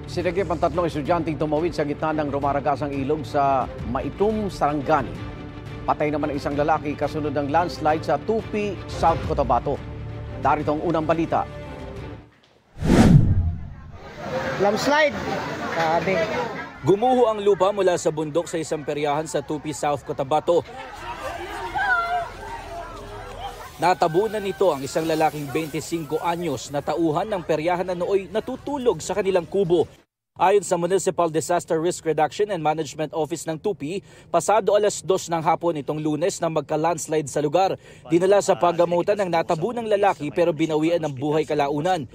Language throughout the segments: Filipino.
Sinagip ang tatlong estudyanteng tumawid sa gitna ng rumaragasang ilog sa Maitum, Sarangani. Patay naman ang isang lalaki kasunod ng landslide sa Tupi, South Cotabato. Darito ang unang balita. Landslide. Sabi. Gumuho ang lupa mula sa bundok sa isang peryahan sa Tupi, South Cotabato. Natabunan nito ang isang lalaking 25 anyos na tauhan ng peryahan na nooy natutulog sa kanilang kubo. Ayon sa Municipal Disaster Risk Reduction and Management Office ng Tupi, pasado alas 2 ng hapon itong Lunes na magka-landslide sa lugar. Dinala sa paggamutan ng natabunang lalaki pero binawian ng buhay kalaunan.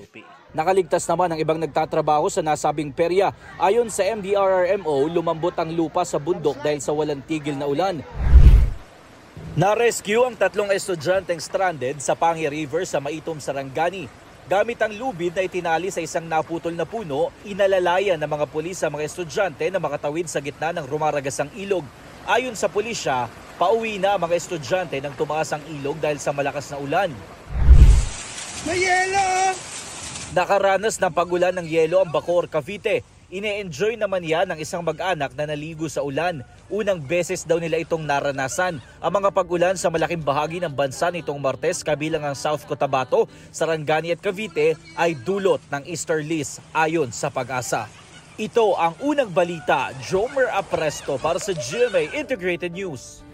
Nakaligtas naman ang ibang nagtatrabaho sa nasabing perya. Ayon sa MDRRMO, lumambot ang lupa sa bundok dahil sa walang tigil na ulan. Na-rescue ang tatlong estudyanteng stranded sa Pangi River sa Maitum, Sarangani. Gamit ang lubid na itinali sa isang naputol na puno, inalalayan ng mga pulis sa mga estudyante na makatawid sa gitna ng rumaragasang ilog. Ayon sa pulisya, pauwi na ang mga estudyante nang tumaas ang ilog dahil sa malakas na ulan. May yelo! Nakaranas ng pagulan ng yelo ang Bacoor, Cavite. Ine-enjoy naman yan ng isang mag-anak na naligo sa ulan. Unang beses daw nila itong naranasan. Ang mga pag-ulan sa malaking bahagi ng bansa nitong Martes kabilang ang South Cotabato, Sarangani at Cavite ay dulot ng easterlies ayon sa Pag-asa. Ito ang unang balita. Jomer Apresto para sa GMA Integrated News.